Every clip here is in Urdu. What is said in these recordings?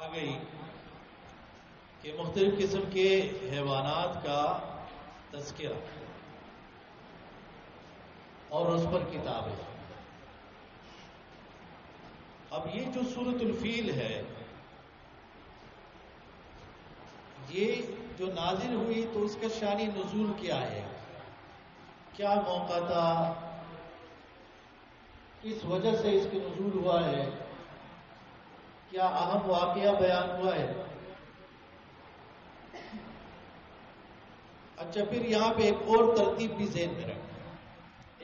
آ گئی کہ مختلف قسم کے حیوانات کا تذکرہ اور اس پر کتابیں. اب یہ جو سورۃ الفیل ہے یہ جو نازل ہوئی تو اس کا شان نزول کیا ہے، کیا موقع تھا، کس وجہ سے اس کے نزول ہوا ہے، کیا اہم واقعہ بیان ہوا ہے. اچھا پھر یہاں پہ ایک اور ترتیب بھی ذہن میں رکھیں.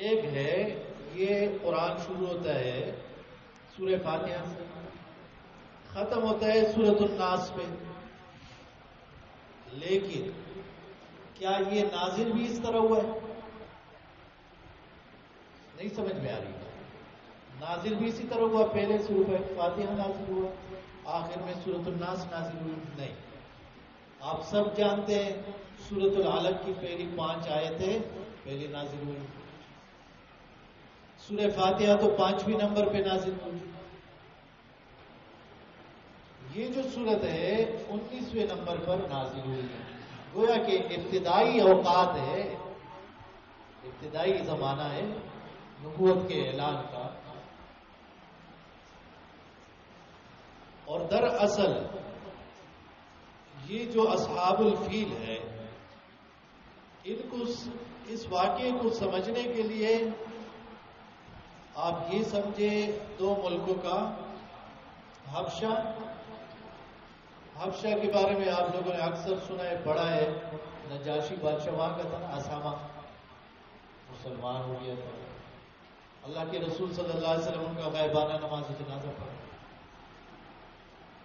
ایک ہے یہ قرآن شروع ہوتا ہے سورہ فاتحہ سے، ختم ہوتا ہے سورۃ الناس پہ. لیکن کیا یہ نازل بھی اس طرح ہوا ہے؟ نہیں سمجھ میں آ رہی. نازل بھی اسی طرح ہوا، پہلے سورہ فاتحہ نازل ہوا، آخر میں سورۃ الناس نازل ہوئی؟ نہیں. آپ سب جانتے ہیں سورۃ العلق کی پہلی 5 آیتیں پہلے نازل ہوئی. سورہ فاتحہ تو 5ویں نمبر پہ نازل ہوئی. یہ جو سورت ہے 19ویں نمبر پر نازل ہوئی ہے. گویا کہ ابتدائی اوقات ہے، ابتدائی زمانہ ہے نبوت کے اعلان کا. اور دراصل یہ جو اصحاب الفیل ہے ان کو اس واقعے کو سمجھنے کے لیے آپ یہ سمجھے 2 ملکوں کا، حبشہ کے بارے میں آپ لوگوں نے اکثر سنا ہے، پڑھا ہے. نجاشی بادشاہ وہاں کا تھا نا، اسامہ مسلمان ہو گیا تھا. اللہ کے رسول صلی اللہ علیہ وسلم ان کا غائبانہ نماز جنازہ پڑھا.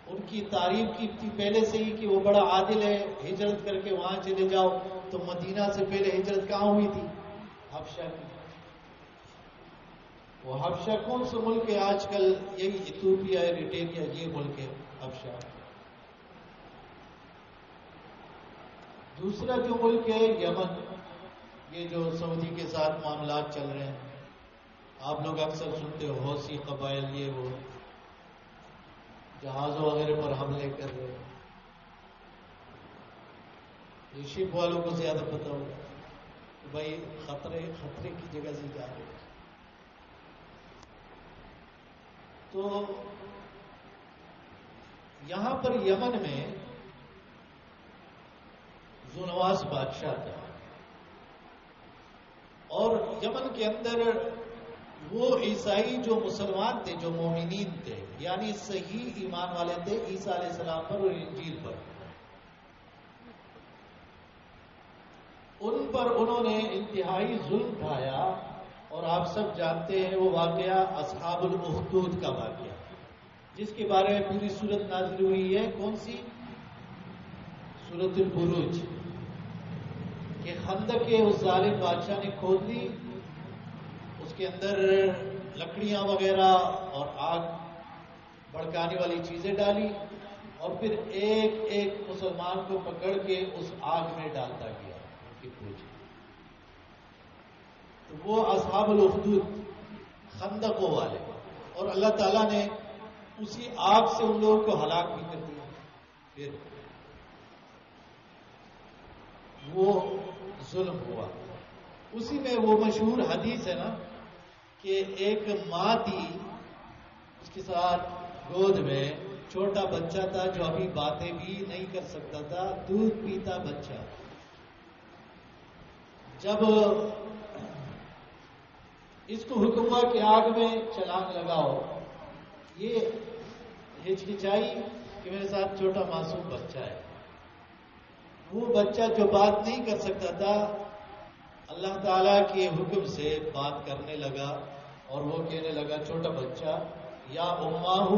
ان کی تعریف کی تھی پہلے سے ہی کہ وہ بڑا عادل ہے، ہجرت کر کے وہاں چلے جاؤ. تو مدینہ سے پہلے ہجرت کہاں ہوئی تھی؟ حبشہ کی. وہ حبشہ کون سا ملک ہے آج کل؟ یہی ایتھوپیا ہے، ایریٹریا، یہ ملک ہے حبشہ. دوسرا جو ملک ہے یمن، یہ جو سعودی کے ساتھ معاملات چل رہے ہیں، آپ لوگ اکثر سنتے ہو حوثی قبائل یہ وہ جہازوں وغیرہ پر حملے کر رہے ہیں. یہ شپ والوں کو زیادہ پتہ ہوگا کہ بھائی خطرے کی جگہ سے جا رہے ہیں. تو یہاں پر یمن میں ذونواس بادشاہ تھا، اور یمن کے اندر وہ عیسائی جو مسلمان تھے، جو مومنین تھے، یعنی صحیح ایمان والے تھے عیسیٰ علیہ السلام پر اور انجیل پر، ان پر انہوں نے انتہائی ظلم ڈھایا. اور آپ سب جانتے ہیں وہ واقعہ اصحاب الاخدود کا واقعہ، جس کے بارے میں پوری سورت نازل ہوئی ہے. کون سی؟ سورۃ البروج. کہ خندق کے اس ظالم بادشاہ نے کھود لی، اس کے اندر لکڑیاں وغیرہ اور آگ بھڑکانے والی چیزیں ڈالی، اور پھر ایک ایک مسلمان کو پکڑ کے اس آگ میں ڈالتا گیا ان کی پوجا. تو وہ اصحاب الاخدود خندقوں والے، اور اللہ تعالیٰ نے اسی آگ سے ان لوگوں کو ہلاک بھی کر دیا. پھر وہ ظلم ہوا. اسی میں وہ مشہور حدیث ہے نا کہ ایک ماں تھی، اس کے ساتھ گود میں چھوٹا بچہ تھا جو ابھی باتیں بھی نہیں کر سکتا تھا، دودھ پیتا بچہ. جب اس کو حکم ہوا کہ آگ میں چھلانگ لگاؤ، یہ ہچکچائی کہ میرے ساتھ چھوٹا معصوم بچہ ہے. وہ بچہ جو بات نہیں کر سکتا تھا اللہ تعالیٰ کے حکم سے بات کرنے لگا، اور وہ کہنے لگا چھوٹا بچہ، یا اماہ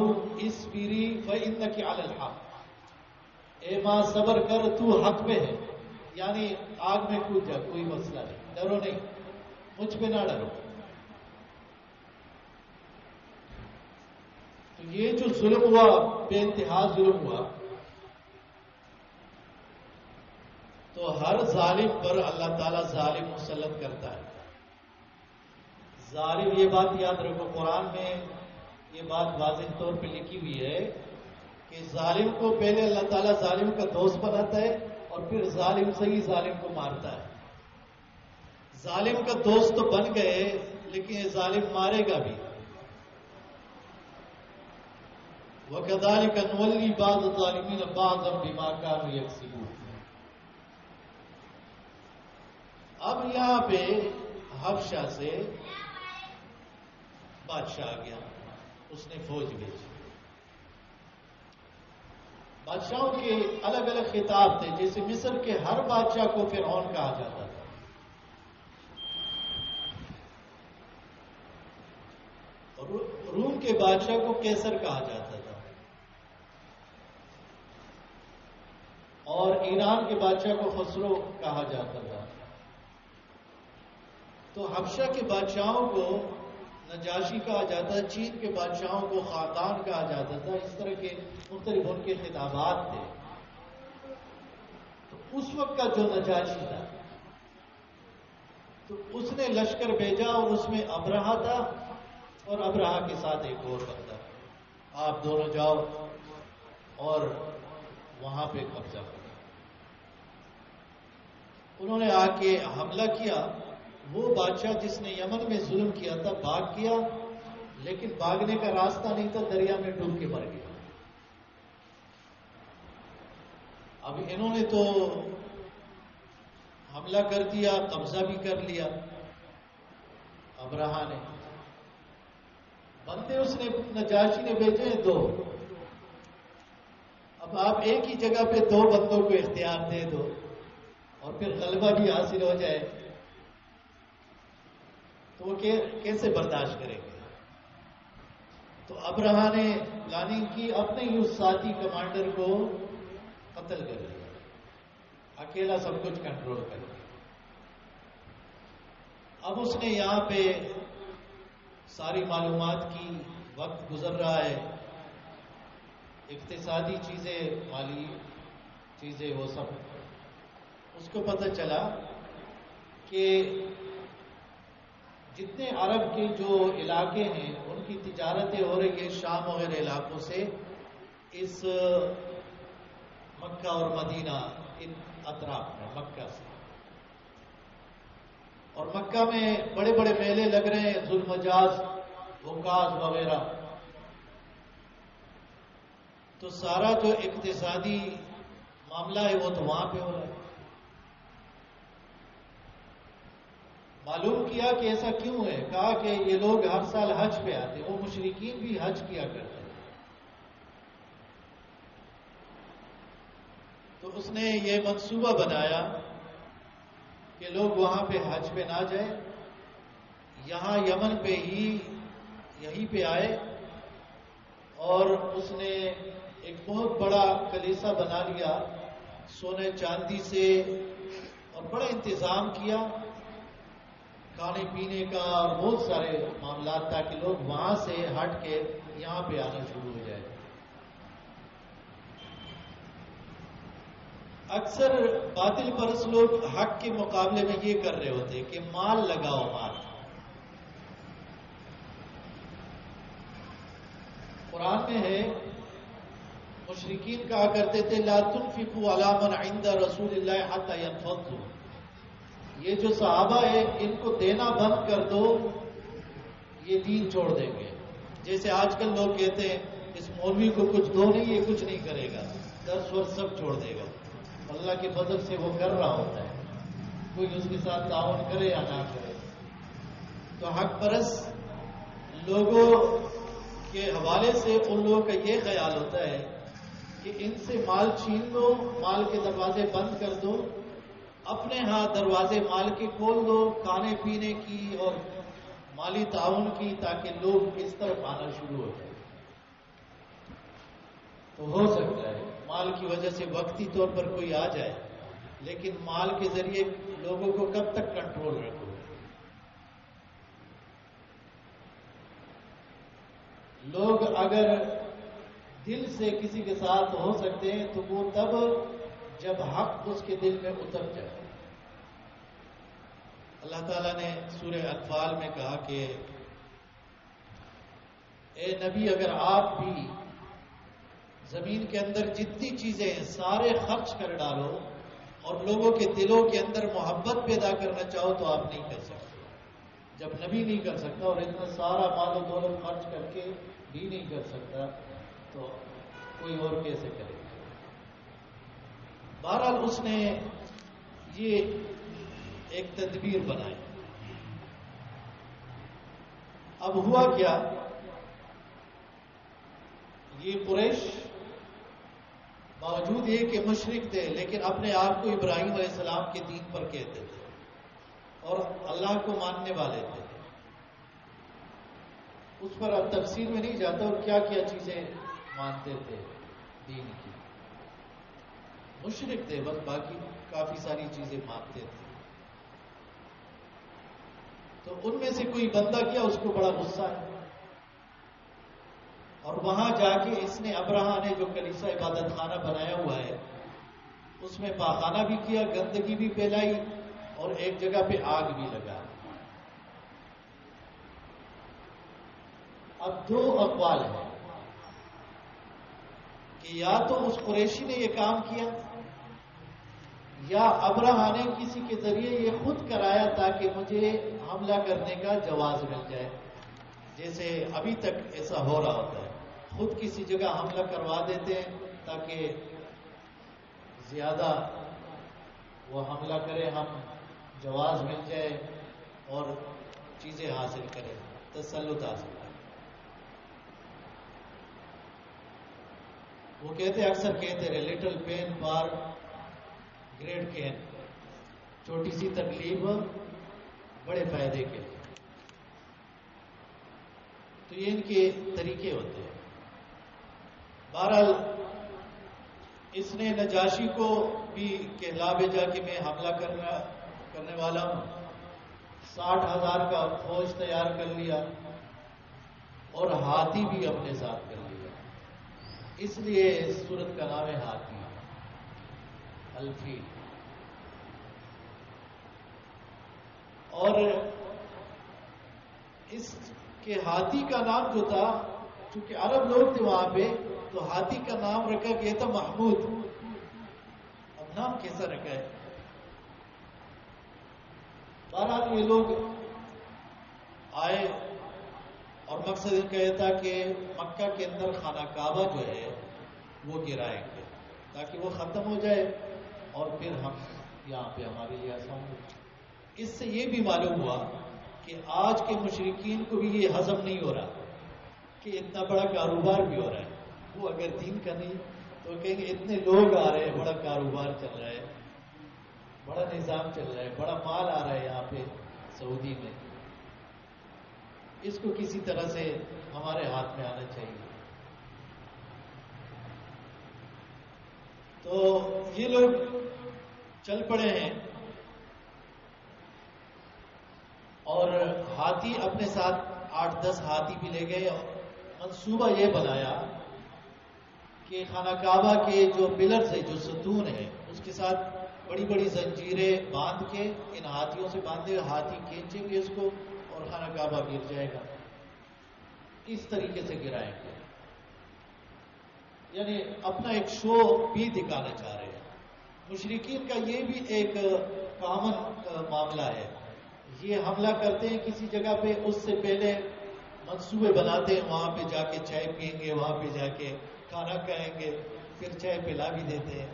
اصبری فإنک علی الحق، اے ماں صبر کر تو حق پہ ہے. یعنی آگ میں کود جا، کوئی مسئلہ نہیں، ڈرو نہیں، مجھ پہ نہ ڈرو. تو یہ جو ظلم ہوا، بے انتہا ظلم ہوا، تو ہر ظالم پر اللہ تعالیٰ ظالم مسلط کرتا ہے. ظالم، یہ بات یاد رکھو، قرآن میں یہ بات واضح طور پہ لکھی ہوئی ہے کہ ظالم کو پہلے اللہ تعالیٰ ظالم کا دوست بناتا ہے اور پھر ظالم سے ہی ظالم کو مارتا ہے. ظالم کا دوست تو بن گئے لیکن یہ ظالم مارے گا بھی. وَكَذَلِكَ نُوَلِّي بَعْضَ الظَّالِمِينَ بَعْضًا بِمَا كَانُوا يَكْسِبُونَ. اب یہاں پہ حبشہ سے بادشاہ آ گیا, اس نے فوج بھیجی. بادشاہوں کے الگ الگ خطاب تھے, جیسے مصر کے ہر بادشاہ کو فرعون کہا جاتا تھا, اور روم کے بادشاہ کو کیسر کہا جاتا تھا, اور ایران کے بادشاہ کو خسرو کہا جاتا تھا. تو حبشہ کے بادشاہوں کو نجاشی کہا جاتا ہے, چین کے بادشاہوں کو خاقان کہا جاتا تھا. اس طرح کے مختلف ان کے خطابات تھے. تو اس وقت کا جو نجاشی تھا تو اس نے لشکر بھیجا, اور اس میں ابرہہ تھا اور ابرہہ کے ساتھ ایک اور بندہ, آپ دونوں جاؤ اور وہاں پہ قبضہ کرو. انہوں نے آ کے حملہ کیا. وہ بادشاہ جس نے یمن میں ظلم کیا تھا بھاگ کیا, لیکن بھاگنے کا راستہ نہیں تھا, دریا میں ڈوب کے مر گیا. اب انہوں نے تو حملہ کر دیا, قبضہ بھی کر لیا. ابرہہ نے بندے اس نے نجاشی نے بھیجے 2. اب آپ ایک ہی جگہ پہ 2 بندوں کو اختیار دے دو اور پھر غلبہ بھی حاصل ہو جائے تو وہ کیسے برداشت کریں گے؟ تو ابرہہ نے پلاننگ کی, اپنے ہی اس ساتھی کمانڈر کو قتل کر دیا, اکیلا سب کچھ کنٹرول کر دیا. اب اس نے یہاں پہ ساری معلومات کی, وقت گزر رہا ہے, اقتصادی چیزیں, مالی چیزیں, وہ سب اس کو پتہ چلا کہ جتنے عرب کے جو علاقے ہیں ان کی تجارتیں ہو رہی ہیں شام وغیرہ علاقوں سے, اس مکہ اور مدینہ ان اطراف میں, مکہ سے. اور مکہ میں بڑے بڑے میلے لگ رہے ہیں, ذوالمجاز, عکاظ وغیرہ. تو سارا جو اقتصادی معاملہ ہے وہ تو وہاں پہ ہو رہا ہے. معلوم کیا کہ ایسا کیوں ہے, کہا کہ یہ لوگ ہر سال حج پہ آتے, وہ مشرکین بھی حج کیا کرتے ہیں. تو اس نے یہ منصوبہ بنایا کہ لوگ وہاں پہ حج پہ نہ جائیں, یہاں یمن پہ ہی یہیں پہ آئے, اور اس نے ایک بہت بڑا کلیسا بنا لیا سونے چاندی سے, اور بڑا انتظام کیا کھانے پینے کا اور بہت سارے معاملات, تاکہ لوگ وہاں سے ہٹ کے یہاں پہ آنا شروع ہو جائے. اکثر باطل پرست لوگ حق کے مقابلے میں یہ کر رہے ہوتے کہ مال لگاؤ, مال. قرآن میں ہے, مشرکین کہا کرتے تھے لا تنفقوا علی من عند رسول اللہ حتی ينفضوا, یہ جو صحابہ ہے ان کو دینا بند کر دو, یہ دین چھوڑ دیں گے. جیسے آج کل لوگ کہتے ہیں اس مولوی کو کچھ دو نہیں, یہ کچھ نہیں کرے گا, درس ورس سب چھوڑ دے گا. اللہ کے فضل سے وہ کر رہا ہوتا ہے, کوئی اس کے ساتھ تعاون کرے یا نہ کرے. تو حق پرست لوگوں کے حوالے سے ان لوگوں کا یہ خیال ہوتا ہے کہ ان سے مال چھین دو, مال کے دروازے بند کر دو, اپنے ہاں دروازے مال کے کھول دو, کھانے پینے کی اور مالی تعاون کی, تاکہ لوگ اس طرف آنا شروع ہو جائے. تو ہو سکتا ہے مال کی وجہ سے وقتی طور پر کوئی آ جائے, لیکن مال کے ذریعے لوگوں کو کب تک کنٹرول رکھو. لوگ اگر دل سے کسی کے ساتھ ہو سکتے ہیں تو وہ تب جب حق اس کے دل میں اتر جائے. اللہ تعالیٰ نے سورہ انفال میں کہا کہ اے نبی اگر آپ بھی زمین کے اندر جتنی چیزیں ہیں سارے خرچ کر ڈالو اور لوگوں کے دلوں کے اندر محبت پیدا کرنا چاہو تو آپ نہیں کر سکتے. جب نبی نہیں کر سکتا اور اتنا سارا مال و دولت خرچ کر کے بھی نہیں کر سکتا تو کوئی اور کیسے کرے گا. بہرحال اس نے یہ ایک تدبیر بنائی. اب ہوا کیا، یہ قریش باوجود یہ کہ مشرک تھے لیکن اپنے آپ کو ابراہیم علیہ السلام کے دین پر کہتے تھے اور اللہ کو ماننے والے تھے. اس پر اب تفصیل میں نہیں جاتا اور کیا کیا چیزیں مانتے تھے دین کی. مشرک تھے بس، باقی کافی ساری چیزیں مانتے تھے. تو ان میں سے کوئی بندہ کیا، اس کو بڑا غصہ ہے اور وہاں جا کے اس نے ابرہا نے جو کلیسا عبادت خانہ بنایا ہوا ہے اس میں پاخانہ بھی کیا، گندگی بھی پھیلائی اور ایک جگہ پہ آگ بھی لگا. اب دو اقوال ہیں کہ یا تو اس قریشی نے یہ کام کیا یا ابرہا نے کسی کے ذریعے یہ خود کرایا تاکہ مجھے حملہ کرنے کا جواز مل جائے. جیسے ابھی تک ایسا ہو رہا ہوتا ہے، خود کسی جگہ حملہ کروا دیتے ہیں تاکہ زیادہ وہ حملہ کرے، ہم جواز مل جائے اور چیزیں حاصل کریں، تسلط حاصل کریں. وہ کہتے اکثر کہتے رہے little pain for great gain, چھوٹی سی تکلیف بڑے فائدے کے. تو یہ ان کے طریقے ہوتے ہیں. بہرحال اس نے نجاشی کو بھی کہلا بھیجا کہ میں حملہ کرنے والا ہوں. 60,000 کا فوج تیار کر لیا اور ہاتھی بھی اپنے ساتھ کر لیا. اس لیے اس سورت کا نام ہے ہاتھی، الفیل. اور اس کے ہاتھی کا نام جو تھا، چونکہ عرب لوگ تھے وہاں پہ، تو ہاتھی کا نام رکھا گیا تھا محمود. اب نام کیسا رکھا ہے؟ بہرحال یہ لوگ آئے اور مقصد ان کا یہ تھا کہ مکہ کے اندر خانہ کعبہ جو ہے وہ گرائیں گے تاکہ وہ ختم ہو جائے اور پھر ہم یہاں پہ ہمارے لیے آسان ہو. اس سے یہ بھی معلوم ہوا کہ آج کے مشرکین کو بھی یہ ہضم نہیں ہو رہا کہ اتنا بڑا کاروبار بھی ہو رہا ہے. وہ اگر دین کا نہیں تو کہیں گے اتنے لوگ آ رہے ہیں، بڑا کاروبار چل رہا ہے، بڑا نظام چل رہا ہے، بڑا مال آ رہا ہے یہاں پہ سعودی میں، اس کو کسی طرح سے ہمارے ہاتھ میں آنا چاہیے. تو یہ لوگ چل پڑے ہیں اور ہاتھی اپنے ساتھ 8-10 ہاتھی بھی لے گئے. منصوبہ یہ بنایا کہ خانہ کعبہ کے جو پلرز ہیں، جو ستون ہیں، اس کے ساتھ بڑی بڑی زنجیریں باندھ کے ان ہاتھیوں سے باندھے، ہاتھی کھینچیں گے اس کو اور خانہ کعبہ گر جائے گا. اس طریقے سے گرائیں گے، یعنی اپنا ایک شو بھی دکھانا چاہ رہے ہیں. مشرکین کا یہ بھی ایک کامن معاملہ ہے. یہ حملہ کرتے ہیں کسی جگہ پہ، اس سے پہلے منصوبے بناتے ہیں، وہاں پہ جا کے چائے پئیں گے، وہاں پہ جا کے کھانا کھائیں گے، پھر چائے پلا بھی دیتے ہیں.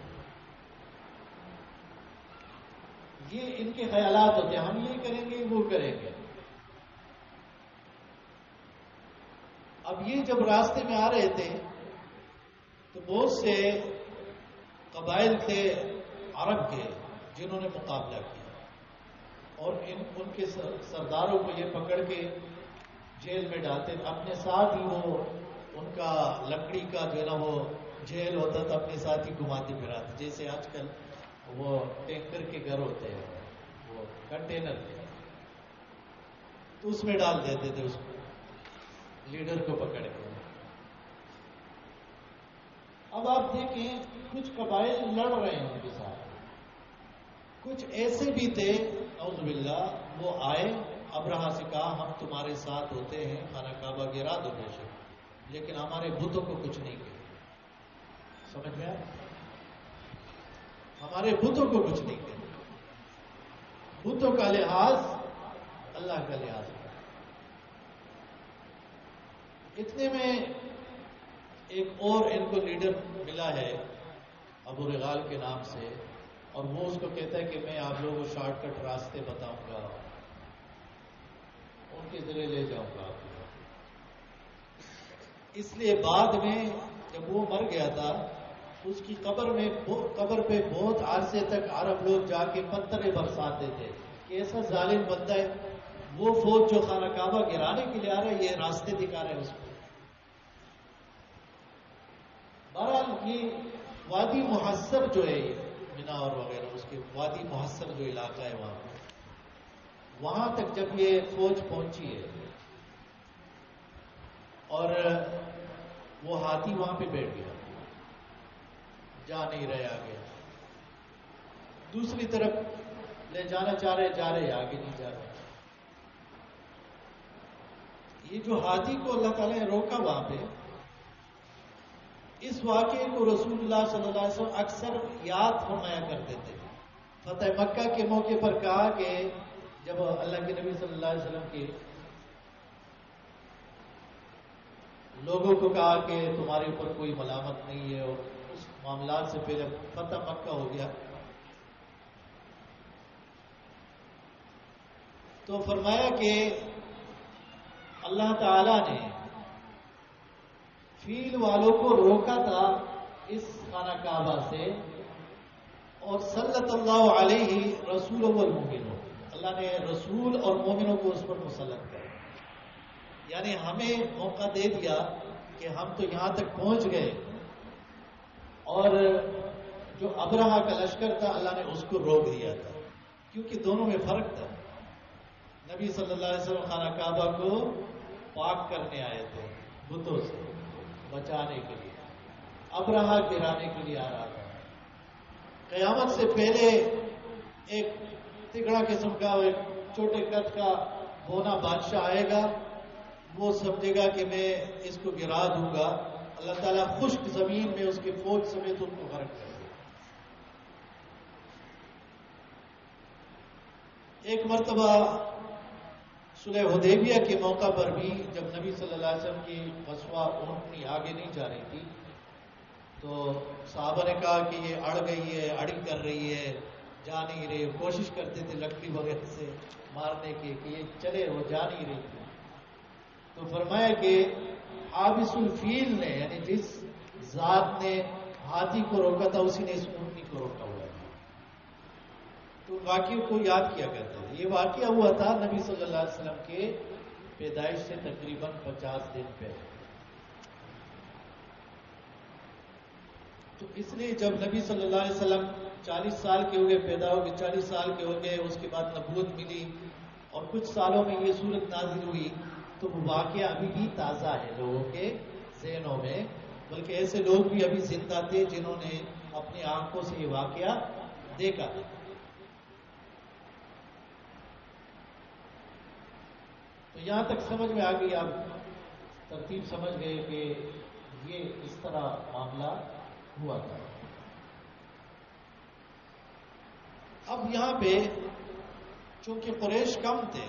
یہ ان کے خیالات ہوتے ہیں، ہم یہ کریں گے وہ کریں گے. اب یہ جب راستے میں آ رہے تھے تو بہت سے قبائل تھے عرب کے جنہوں نے مقابلہ کیا اور ان کے سرداروں کو یہ پکڑ کے جیل میں ڈالتے تھے. اپنے ساتھ ہی وہ ان کا لکڑی کا جو ہے نا وہ جیل ہوتا تھا، اپنے ساتھ ہی گھماتے پھراتے، جیسے آج کل وہ ٹینکر کے گھر ہوتے ہیں، وہ کنٹینر کے، تو اس میں ڈال دیتے تھے اس کو، لیڈر کو پکڑ کے. اب آپ دیکھیں کچھ قبائل لڑ رہے ہیں ان کے ساتھ، کچھ ایسے بھی تھے نعوذ باللہ، وہ آئے ابرہا سے کہا ہم تمہارے ساتھ ہوتے ہیں، خانہ کعبہ گرا دو بے شک، لیکن ہمارے بتوں کو کچھ نہیں کیا. سمجھ میں آیا؟ ہمارے بتوں کو کچھ نہیں کہتے، بتوں کا لحاظ اللہ کا لحاظ ہے۔ اتنے میں ایک اور ان کو لیڈر ملا ہے ابو رغال کے نام سے، اور وہ اس کو کہتا ہے کہ میں آپ لوگوں کو شارٹ کٹ راستے بتاؤں گا، ان کے ذریعے لے جاؤں گا آپ کو۔ اس لیے بعد میں جب وہ مر گیا تھا، اس کی قبر پہ بہت عرصے تک عرب لوگ جا کے پتھریں برساتے تھے کہ ایسا ظالم بندہ ہے، وہ فوج جو خانہ کعبہ گرانے کے لیے آ رہا ہے، یہ راستے دکھا رہے ہیں اس کو۔ بہرحال یہ وادی محصر جو ہے، مینا اور وغیرہ اس کے وادی محصر جو علاقہ ہے وہاں تک جب یہ فوج پہنچی ہے اور وہ ہاتھی وہاں پہ بیٹھ گیا، جا نہیں رہے آگے، دوسری طرف لے جانا چاہ رہے، جا رہے، آگے نہیں جا رہے۔ یہ جو ہاتھی کو اللہ تعالیٰ نے روکا وہاں پہ، اس واقعے کو رسول اللہ صلی اللہ علیہ وسلم اکثر یاد فرمایا کرتے تھے۔ فتح مکہ کے موقع پر کہا کہ جب اللہ کے نبی صلی اللہ علیہ وسلم کے لوگوں کو کہا کہ تمہارے اوپر کوئی ملامت نہیں ہے، اور اس معاملات سے پہلے فتح مکہ ہو گیا، تو فرمایا کہ اللہ تعالی نے فیل والوں کو روکا تھا اس خانہ کعبہ سے، اور سلط اللہ علیہ رسول والمؤمنون، اللہ نے رسول اور مومنوں کو اس پر مسلط کیا، یعنی ہمیں موقع دے دیا کہ ہم تو یہاں تک پہنچ گئے، اور جو ابرہہ کا لشکر تھا اللہ نے اس کو روک دیا تھا، کیونکہ دونوں میں فرق تھا۔ نبی صلی اللہ علیہ وسلم خانہ کعبہ کو پاک کرنے آئے تھے، بتوں سے بچانے کے لیے، ابرہہ گرانے کے لیے آ رہا تھا۔ قیامت سے پہلے ایک تگڑا قسم کا، ایک چھوٹے قد کا بونا بادشاہ آئے گا، وہ سمجھے گا کہ میں اس کو گرا دوں گا، اللہ تعالیٰ خشک زمین میں اس کے فوج سمیت ان کو غرق کر دے۔ ایک مرتبہ صلح حدیبیہ کے موقع پر بھی جب نبی صلی اللہ علیہ وسلم کی غزوہ اونٹنی آگے نہیں جا رہی تھی، تو صحابہ نے کہا کہ یہ اڑ گئی ہے، اڑی کر رہی ہے، جا نہیں رہی، کوشش کرتے تھے لکڑی وغیرہ سے مارنے کی کہ یہ چلے، وہ جا نہیں رہی تھی۔ تو فرمایا کہ حابس الفیل نے، یعنی جس ذات نے ہاتھی کو روکا تھا اسی نے اس اونٹنی کو روکا ہوا ہے۔ تو واقعے کو یاد کیا کرتے تھے۔ یہ واقعہ ہوا تھا نبی صلی اللہ علیہ وسلم کے پیدائش سے تقریباً 50 دن پہلے۔ تو اس لیے جب نبی صلی اللہ علیہ وسلم 40 سال کے ہو گئے، پیدا ہو گئے، 40 سال کے ہو گئے، اس کے بعد نبوت ملی اور کچھ سالوں میں یہ صورت نازل ہوئی، تو وہ واقعہ ابھی بھی تازہ ہے لوگوں کے ذہنوں میں، بلکہ ایسے لوگ بھی ابھی زندہ تھے جنہوں نے اپنی آنکھوں سے یہ واقعہ دیکھا۔ تو یہاں تک سمجھ میں آ گئی، آپ ترتیب سمجھ گئے کہ یہ اس طرح معاملہ ہوا تھا۔ اب یہاں پہ چونکہ قریش کم تھے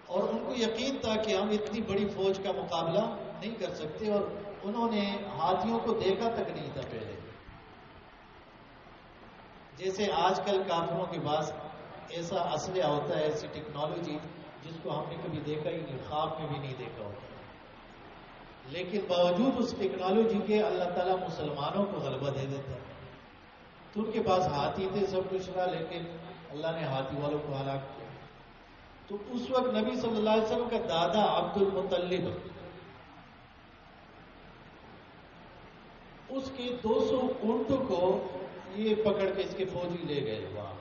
اور ان کو یقین تھا کہ ہم اتنی بڑی فوج کا مقابلہ نہیں کر سکتے، اور انہوں نے ہاتھیوں کو دیکھا تک نہیں تھا پہلے، جیسے آج کل کافروں کے پاس ایسا اسلحہ ہوتا ہے، ایسی ٹیکنالوجی جس کو ہم نے کبھی دیکھا ہی نہیں، خواب میں بھی نہیں دیکھا ہوتا، لیکن باوجود اس ٹیکنالوجی کے اللہ تعالیٰ مسلمانوں کو غلبہ دے دیتا ہے۔ تو ان کے پاس ہاتھی تھے، سب کچھ تھا، لیکن اللہ نے ہاتھی والوں کو ہلاک کیا۔ تو اس وقت نبی صلی اللہ علیہ وسلم کا دادا عبد المطلب، اس کے 200 اونٹوں کو یہ پکڑ کے اس کے فوجی لے گئے وہاں،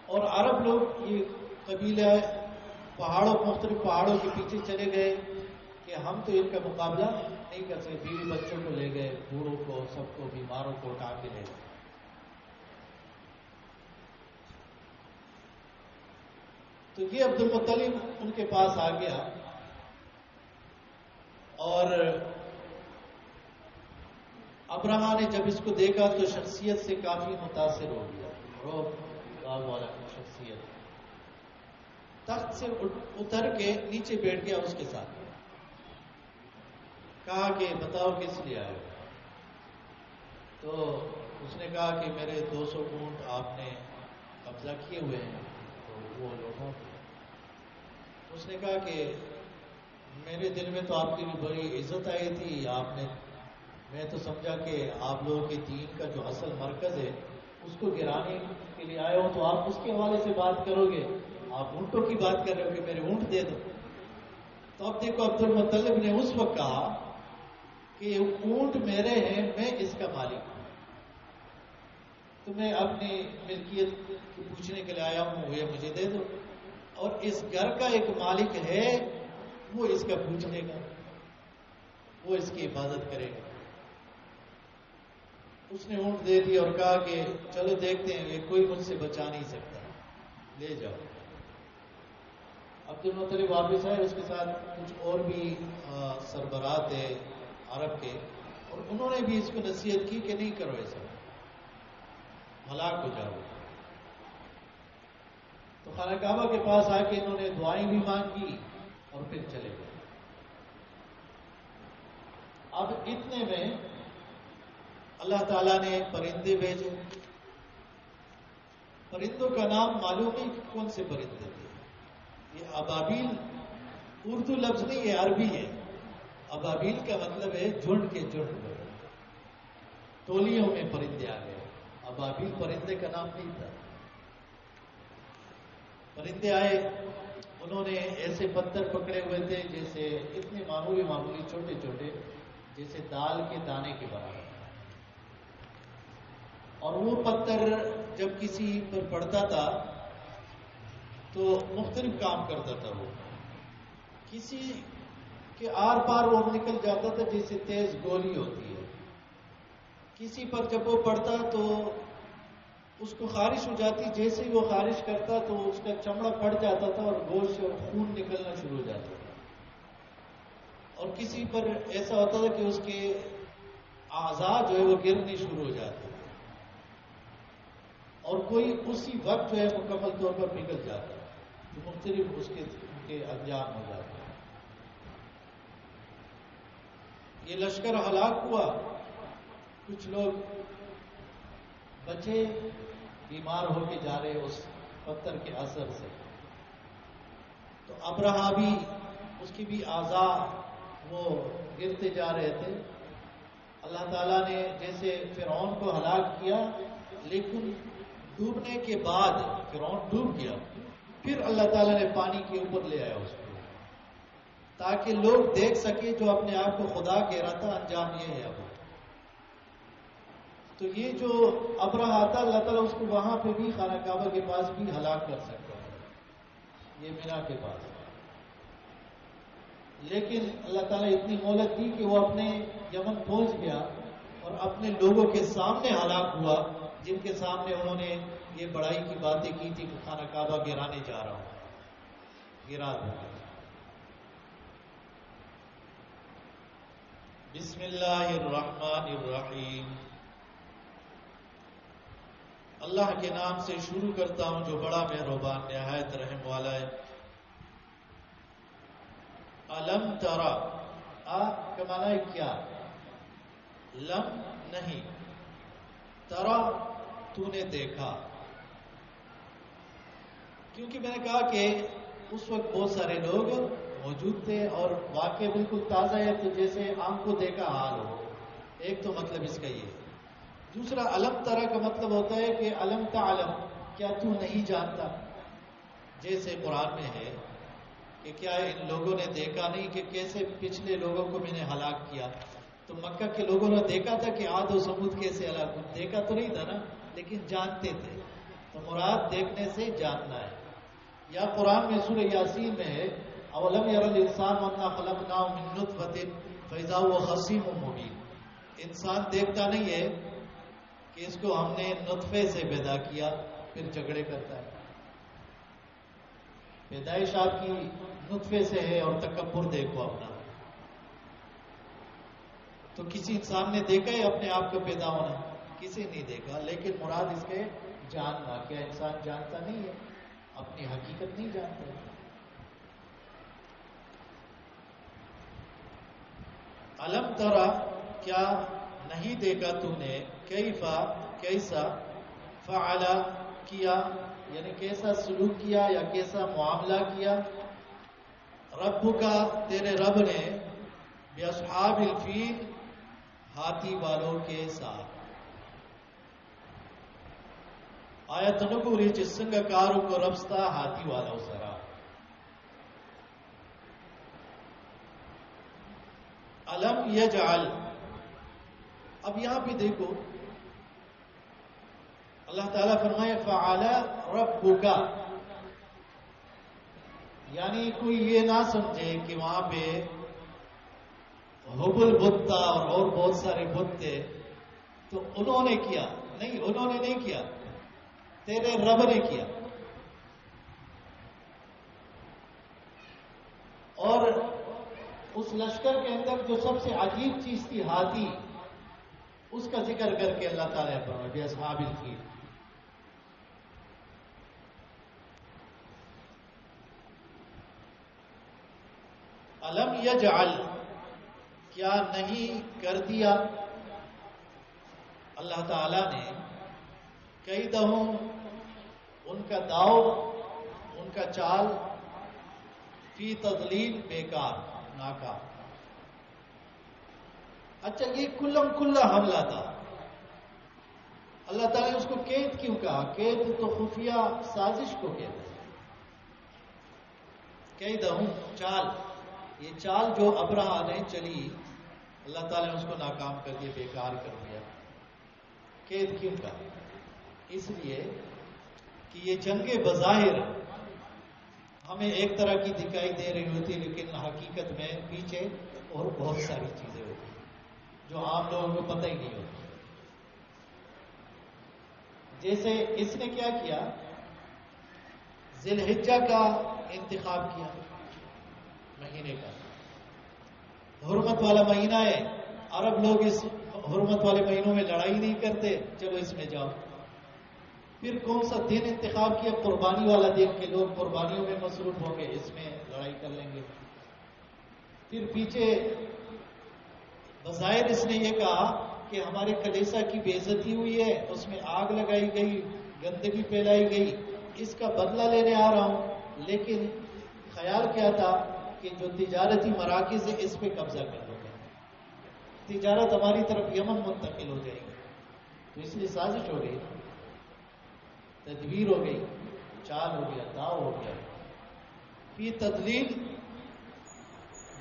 اور عرب لوگ یہ قبیلہ مختلف پہاڑوں کے پیچھے چلے گئے کہ ہم تو ان کا مقابلہ نہیں کر سکے، بیوی بچوں کو لے گئے، بوڑھوں کو، سب کو، بیماروں کو اٹھا کے لے گئے۔ تو یہ عبد المطلب ان کے پاس آ گیا اور ابرہا نے جب اس کو دیکھا تو شخصیت سے کافی متاثر ہو گیا، باغ والا شخصیت، تخت سے اتر کے نیچے بیٹھ گیا اس کے ساتھ، کہا کہ بتاؤ کس لیے آئے ہو؟ تو اس نے کہا کہ میرے 200 اونٹ آپ نے قبضہ کیے ہوئے ہیں، تو وہ لوگوں کو اس نے کہا کہ میرے دل میں تو آپ کی بھی بڑی عزت آئی تھی، میں تو سمجھا کہ آپ لوگوں کے دین کا جو اصل مرکز ہے اس کو گرانے کے لیے آئے ہو، تو آپ اس کے حوالے سے بات کرو گے، آپ اونٹوں کی بات کر رہے ہو کہ میرے اونٹ دے دو۔ تو اب دیکھو عبد المطلب نے اس وقت کہا کہ اونٹ میرے ہیں، میں اس کا مالک ہوں، تو میں اپنی ملکیت پوچھنے کے لیے آیا ہوں، یہ مجھے دے دو، اور اس گھر کا ایک مالک ہے، وہ اس کا پوچھنے گا، وہ اس کی حفاظت کرے گا۔ اس نے اونٹ دے دی اور کہا کہ چلو دیکھتے ہیں، یہ کوئی مجھ سے بچا نہیں سکتا، لے جاؤ۔ عبد المطلب واپس آئے، اس کے ساتھ کچھ اور بھی سربراہ تھے عرب کے، اور انہوں نے بھی اس کو نصیحت کی کہ نہیں کرو ایسا، ہلاک ہو جاؤ۔ تو خانہ کعبہ کے پاس آ کے انہوں نے دعائیں بھی مانگی اور پھر چلے گئے۔ اب اتنے میں اللہ تعالیٰ نے پرندے بھیجے، پرندوں کا نام معلوم نہیں کہ کون سے پرندے تھے، یہ ابابیل اردو لفظ نہیں، یہ عربی ہے۔ ابابیل کا مطلب ہے جھنڈ کے جھنڈ، ٹولیوں میں پرندے آ گئے، ابابیل پرندے کا نام نہیں تھا۔ پرندے آئے، انہوں نے ایسے پتھر پکڑے ہوئے تھے جیسے اتنے معمولی چھوٹے چھوٹے، جیسے دال کے دانے کے برابر، اور وہ پتھر جب کسی پر پڑتا تھا تو مختلف کام کرتا تھا، وہ کسی کے آر پار وہ نکل جاتا تھا جیسے تیز گولی ہوتی ہے، کسی پر جب وہ پڑتا تو اس کو خارش ہو جاتی، جیسے ہی وہ خارش کرتا تو اس کا چمڑا پھٹ جاتا تھا اور گوشت اور خون نکلنا شروع ہو جاتا تھا، اور کسی پر ایسا ہوتا تھا کہ اس کے اعضاء جو ہے وہ گرنے شروع ہو جاتے تھے، اور کوئی اسی وقت جو ہے مکمل طور پر پگھل جاتا ہے، تو مختلف اس کے انجام ہو جاتے ہیں۔ یہ لشکر ہلاک ہوا، کچھ لوگ بچے بیمار ہو کے جا رہے اس پتھر کے اثر سے، تو ابرہا بھی اس کی بھی اعضاء وہ گرتے جا رہے تھے۔ اللہ تعالیٰ نے جیسے فرعون کو ہلاک کیا، لیکن ڈوبنے کے بعد فرعون ڈوب گیا، پھر اللہ تعالیٰ نے پانی کے اوپر لے آیا اس کو، تاکہ لوگ دیکھ سکیں جو اپنے آپ کو خدا کہہ رہا تھا انجام یہ ہے اب۔ تو یہ جو ابرہا آتا، اللہ تعالیٰ اس کو وہاں پہ بھی خانہ کعبہ کے پاس بھی ہلاک کر سکتا ہے، یہ مینا کے پاس، لیکن اللہ تعالیٰ اتنی مہلت دی کہ وہ اپنے یمن پہنچ گیا اور اپنے لوگوں کے سامنے ہلاک ہوا، جن کے سامنے انہوں نے یہ بڑائی کی باتیں کی تھی کہ خانہ کعبہ گرانے جا رہا ہوں، گرا دیا۔ بسم اللہ الرحمن الرحیم، اللہ کے نام سے شروع کرتا ہوں جو بڑا مہربان نہایت رحم والا ہے۔ الم ترا، کا معنی ہے کیا، لم نہیں، ترا تو نے دیکھا، کیونکہ میں نے کہا کہ اس وقت بہت سارے لوگ موجود تھے اور واقعہ بالکل تازہ ہے، تو جیسے آنکھ کو دیکھا حال ہو، ایک تو مطلب اس کا یہ۔ دوسرا علم ترا کا مطلب ہوتا ہے کہ علم تعلم، کیا تو نہیں جانتا، جیسے قرآن میں ہے کہ کیا ان لوگوں نے دیکھا نہیں کہ کیسے پچھلے لوگوں کو میں نے ہلاک کیا۔ تو مکہ کے لوگوں نے دیکھا تھا کہ عاد و ثمود کیسے ہلاک ہوئے، دیکھا تو نہیں تھا نا، لیکن جانتے تھے، تو مراد دیکھنے سے جاننا ہے۔ یا قرآن میں سورہ یاسین میں ہے اولم یر الانسان انا خلقناه من نطفة فاذا هو خصیم مبین، انسان دیکھتا نہیں ہے کہ اس کو ہم نے نطفے سے پیدا کیا پھر جھگڑے کرتا ہے۔ پیدائش آپ کی نطفے سے ہے اور تکبر دیکھو اپنا۔ تو کسی انسان نے دیکھا ہے اپنے آپ کو پیدا ہونا؟ کسی نہیں دیکھا، لیکن مراد اس کے جاننا. کیا انسان جانتا نہیں ہے؟ اپنی حقیقت نہیں جانتا ہے. علم ترا، کیا نہیں دیکھا تو نے، کیسا فعل کیا، یعنی کیسا سلوک کیا یا کیسا معاملہ کیا، رب کا تیرے رب نے، باصحاب الفیل ہاتھی والوں کے ساتھ. آیت نگوری جسنگ کارو کو ربستا ہاتھی والوں سرا. علم یجعل، اب یہاں بھی دیکھو اللہ تعالیٰ فرمائے فعل ربک، یعنی کوئی یہ نہ سمجھے کہ وہاں پہ حبل بت تھا اور بہت سارے بت تھے تو انہوں نے کیا. نہیں، انہوں نے نہیں کیا، تیرے رب نے کیا. اور اس لشکر کے اندر جو سب سے عجیب چیز تھی ہاتھی، اس کا ذکر کر کے اللہ تعالیٰ نے فرمایا باصحاب الفیل. علم یجعل، کیا نہیں کر دیا اللہ تعالی نے، کیدہم، ان کا داؤ، ان کا چال، فی تضلیل، بیکار، ناکام. اچھا، یہ کلم کھلا حملہ تھا. اللہ تعالیٰ نے اس کو قید کیوں کہا؟ قید تو خفیہ سازش کو کہتے ہیں. کیدہم، چال، یہ چال جو ابرہا نے چلی اللہ تعالیٰ نے اس کو ناکام کر دیا، بیکار کر دیا. قید کیوں کہا؟ اس لیے کہ یہ جنگ بظاہر ہمیں ایک طرح کی دکھائی دے رہی ہوتی، لیکن حقیقت میں پیچھے اور بہت ساری چیزیں ہوتی ہیں جو عام لوگوں کو پتہ ہی نہیں ہوتی. جیسے اس نے کیا کیا، ذی الحجہ کا انتخاب کیا، مہینے کا. حرمت والا مہینہ ہے، عرب لوگ اس حرمت والے مہینوں میں لڑائی نہیں کرتے، چلو اس میں جاؤ. پھر کون سا دن انتخاب کیا؟ قربانی والا دن، کے لوگ قربانیوں میں مصروف ہوں گے، اس میں لڑائی کر لیں گے. پھر پیچھے بظاہر اس نے یہ کہا کہ ہمارے کلیسا کی بے عزتی ہوئی ہے، اس میں آگ لگائی گئی، گندگی پھیلائی گئی، اس کا بدلہ لینے آ رہا ہوں. لیکن خیال کیا تھا کہ جو تجارتی مراکز ہے اس پہ قبضہ کر لو گے، تجارت ہماری طرف یمن منتقل ہو جائے گی. تو اس لیے سازش ہو گئی، تدبیر ہو گئی، چال ہو گیا، داؤ ہو گیا. فی تضلیل،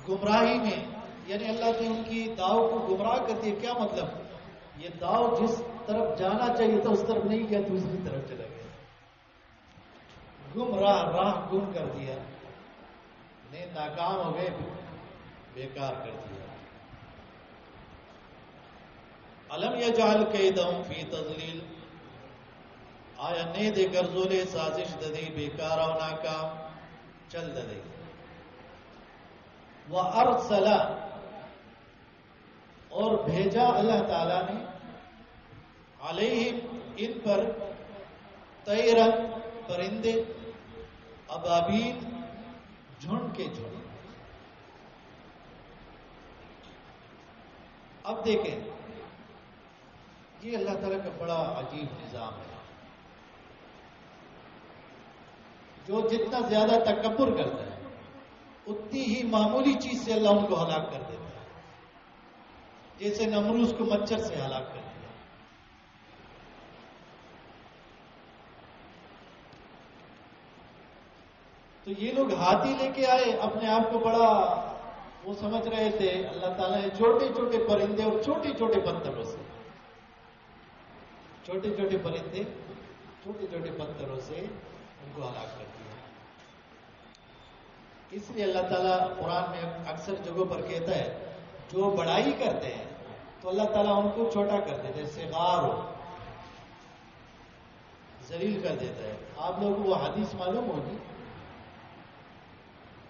گمراہی میں، یعنی اللہ نے ان کی داؤ کو گمراہ کر دیا. کیا مطلب؟ یہ داؤ جس طرف جانا چاہیے تھا اس طرف نہیں گیا، دوسری طرف چلا گیا. گمراہ، راہ گم کر دیا، نہیں، ناکام ہو گئے، بیکار کر دیا. علم یجعل کیدہم فی تضلیل، آیا نہیں دے کر زولے سازش ددی، بیکار و ناکام چل ددی. وَأَرْسَلَ، اور بھیجا اللہ تعالی نے، علیہم، ان پر، طیرن، پرندے، ابابیل، جھنڈ کے جھنڈ. اب دیکھیں، یہ اللہ تعالیٰ کا بڑا عجیب نظام ہے. جو جتنا زیادہ تکبر کرتا ہے اتنی ہی معمولی چیز سے اللہ ان کو ہلاک کر دیتا ہے. جیسے نمروز کو مچھر سے ہلاک کر دیا. تو یہ لوگ ہاتھی لے کے آئے، اپنے آپ کو بڑا وہ سمجھ رہے تھے. اللہ تعالیٰ نے چھوٹے چھوٹے پرندے اور چھوٹے چھوٹے پتھروں سے، چھوٹے چھوٹے پرندے، چھوٹے چھوٹے پتھروں سے ان کو ہلاک کر دیا. اس لیے اللہ تعالیٰ قرآن میں اکثر جگہوں پر کہتا ہے جو بڑائی کرتے ہیں تو اللہ تعالیٰ ان کو چھوٹا کر دیتا ہے، صغار ہو، ذلیل کر دیتا ہے. آپ لوگوں کو وہ حدیث معلوم ہوگی،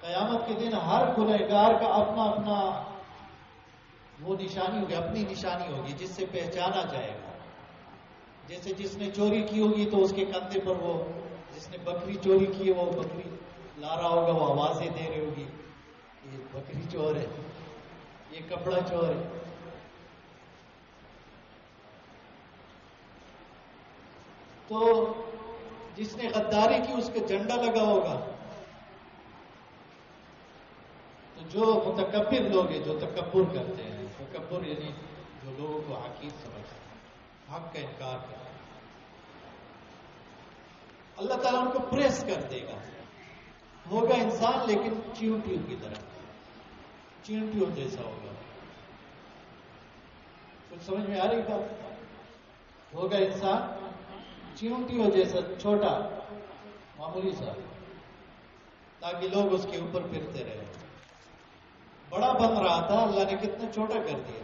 قیامت کے دن ہر گنہگار کا اپنا اپنا وہ نشانی ہوگی، اپنی نشانی ہوگی جس سے پہچانا جائے گا. جیسے جس نے چوری کی ہوگی تو اس کے کندھے پر وہ، جس نے بکری چوری کی ہے وہ بکری لا رہا ہوگا، وہ آوازیں دے رہی ہوگی یہ بکری چور ہے، یہ کپڑا چور ہے. تو جس نے غداری کی اس کا جھنڈا لگا ہوگا. تو جو متکبر لوگ ہیں، جو تکبر کرتے ہیں، تکبر یعنی جو لوگوں کو حقیر سمجھتے ہیں، حق کا انکار کرتے ہیں، اللہ تعالیٰ ان کو پریس کر دے گا. ہوگا انسان لیکن چیونٹیوں کی طرح، چیونٹیوں جیسا ہوگا. کچھ سمجھ میں آ رہی بات؟ ہوگا انسان چیونٹیوں جیسا، چھوٹا معمولی سا، تاکہ لوگ اس کے اوپر پھرتے رہے. بڑا بن رہا تھا، اللہ نے کتنا چھوٹا کر دیا.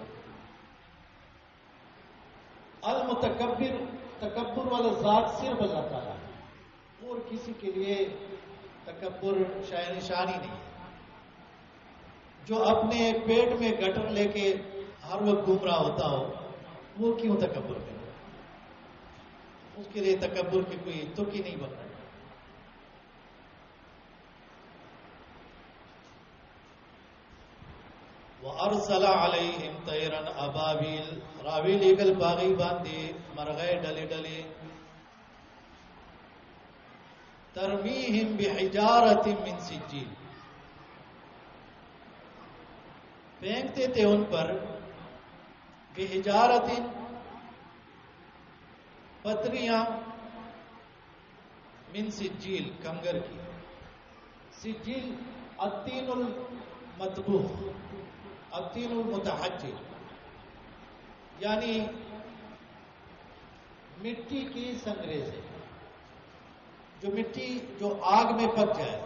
المتکبر، تکبر والا ذات صرف اللہ تعالیٰ ہے، اور کسی کے لیے تکبر نشانی نہیں ہے. جو اپنے پیٹ میں گٹر لے کے ہر وقت گھوم رہا ہوتا ہو، وہ کیوں تکبر کرے؟ اس کے لیے تکبر کی کوئی تک ہی نہیں بن رہا. وَأَرْسَلَ عَلَيْهِمْ طَيْرًا أَبَابِيلَ، راویل ایگل باغی باندھی مرغے ڈلے ڈلے. ترمیہم بحجارۃ من سجیل، پھینکتے تھے ان پر بحجارۃ، پتریاں، من سجیل، کنگر کی. سجیل الطین المطبوخ، الطین المتحجر، یعنی مٹی کی سنگریزیں، جو مٹی جو آگ میں پک جائے،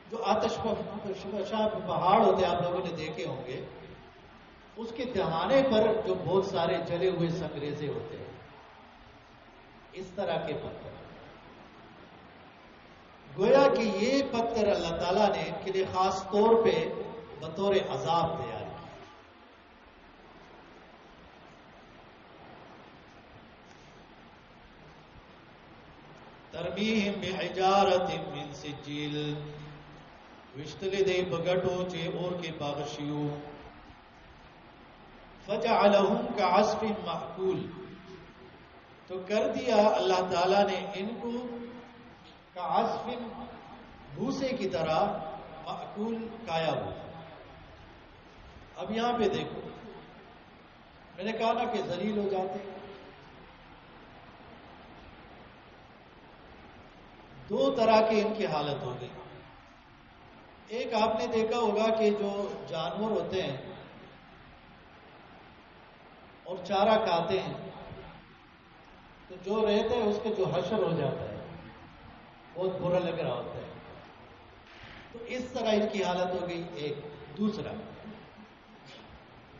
جو آتش فشاں پہاڑ ہوتے ہیں آپ لوگوں نے دیکھے ہوں گے، اس کے دہانے پر جو بہت سارے جلے ہوئے سنگریزے ہوتے ہیں، اس طرح کے پتھر. گویا کہ یہ پتھر اللہ تعالیٰ نے ان کے لیے خاص طور پہ بطور عذاب تیار کیا. ترمیہم بحجارۃ من سجیل، وشتلی دے بگٹو چے اور کے باغشیو. فجعلہم کعصف مأکول، تو کر دیا اللہ تعالیٰ نے ان کو کعصف، بھوسے کی طرح، مأکول، کایا ہوا. اب یہاں پہ دیکھو، میں نے کہا نا کہ ذلیل ہو جاتے ہیں. دو طرح کی ان کی حالت ہو گئی. ایک آپ نے دیکھا ہوگا کہ جو جانور ہوتے ہیں اور چارہ کھاتے ہیں تو جو رہتا ہے اس کا جو حشر ہو جاتا ہے، بہت برا لگ رہا ہوتا ہے. تو اس طرح ان کی حالت ہو گئی. ایک دوسرا،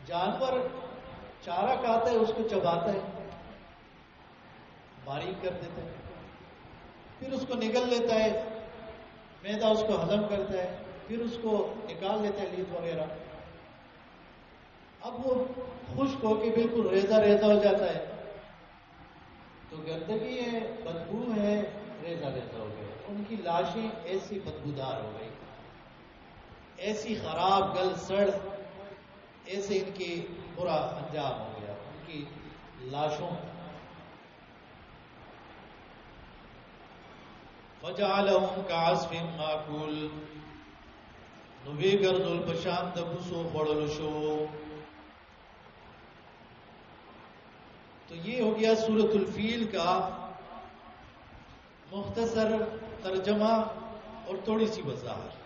جانور چارہ کھاتا ہے، اس کو چباتا ہے، باریک کر دیتا ہے، پھر اس کو نگل لیتا ہے، میدا اس کو ہضم کرتا ہے، پھر اس کو نکال لیتا ہے لیت وغیرہ. اب وہ خشک ہو کے بالکل ریزہ ریزہ ہو جاتا ہے، تو گندگی ہے، بدبو ہے، ریزہ ریزہ ہو گئے. ان کی لاشیں ایسی بدبودار ہو گئی، ایسی خراب گل سڑ، ایسے ان کی برا انجام ہو گیا ان کی لاشوں. فجعلہم کعصف مأکول، نوی گردل پشان دبوسو خوڑل شو. تو یہ ہو گیا سورۃ الفیل کا مختصر ترجمہ اور تھوڑی سی وضاحت.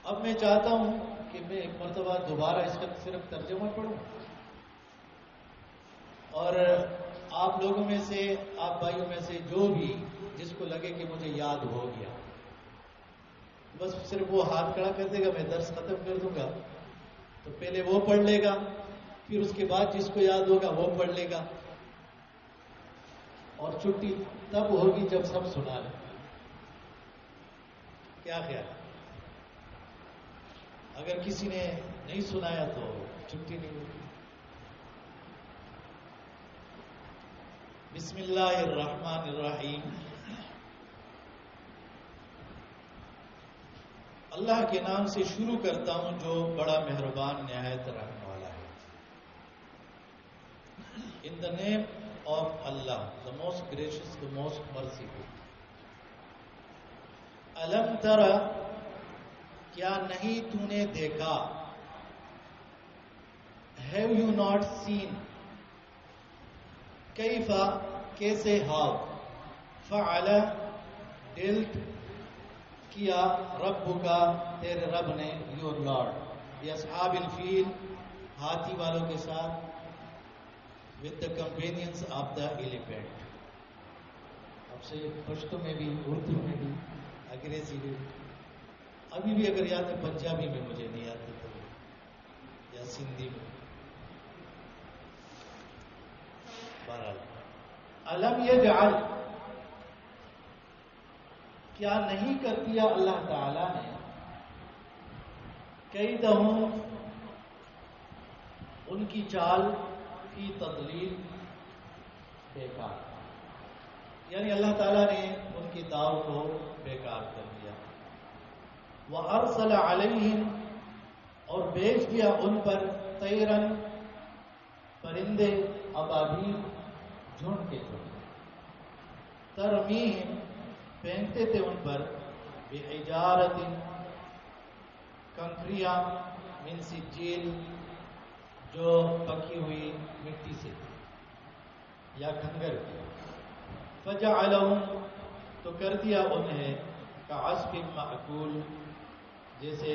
اب میں چاہتا ہوں کہ میں ایک مرتبہ دوبارہ اس کا صرف ترجمہ پڑھوں، اور آپ لوگوں میں سے، آپ بھائیوں میں سے جو بھی جس کو لگے کہ مجھے یاد ہو گیا، بس صرف وہ ہاتھ کھڑا کر دے گا، میں درس ختم کر دوں گا. تو پہلے وہ پڑھ لے گا، پھر اس کے بعد جس کو یاد ہوگا وہ پڑھ لے گا، اور چھٹی تب ہوگی جب سب سنا لیں. کیا خیال؟ اگر کسی نے نہیں سنایا تو چھٹی نہیں ہوگی. بسم اللہ الرحمن الرحیم. اللہ کے نام سے شروع کرتا ہوں جو بڑا مہربان نہایت رحم والا ہے. In the name of Allah, the most gracious, the most merciful. الم ترى کیا نہیں تو نے دیکھا. Have you not seen. کیفا کیسے. ہاؤ. فعل ڈیلٹ کیا. رب کا تیرے رب نے. Your lord. اصحاب الفیل ہاتھی والوں کے ساتھ. with the companions of the elephant. اب سے پشتو میں بھی اردو میں بھی انگریزی میں ابھی بھی اگر یاد ہے پنجابی میں مجھے نہیں آتی تو یا سندھی میں. بہرحال الم یجعل کیا نہیں کر دیا اللہ تعالی نے. کیدہم ان کی چال. کی تضلیل بیکار. یعنی اللہ تعالیٰ نے ان کی داؤ کو بیکار کر دیا. وَأَرْسَلَ عَلَيْهِمْ اور بھیج دیا ان پر. طیرن پرندے. ابابیل جھنڈ کے جھنڈ. ترمیہم پھینکتے تھے ان پر. بحجارۃ کنکریاں. من سجیل جو پکی ہوئی مٹی سے یا کھنگر کی. فجعلہم تو کر دیا انہیں. کعصف مأکول جیسے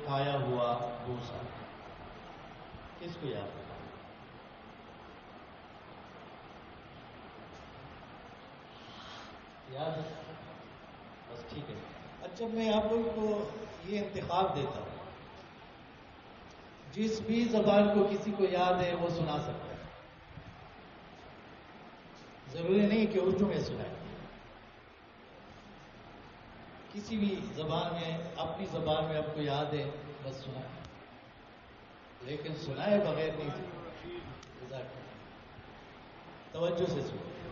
کھایا ہوا بھوسا. کس کو یاد ہے؟ یاد ہے بس ٹھیک ہے. اچھا میں آپ لوگوں کو یہ انتخاب دیتا ہوں. جس بھی زبان کو کسی کو یاد ہے وہ سنا سکتا ہے. ضروری نہیں کہ اردو میں سنائے. کسی بھی زبان میں اپنی زبان میں آپ کو یاد ہے بس سنائے. لیکن سنائے بغیر نہیں. توجہ سے سنو.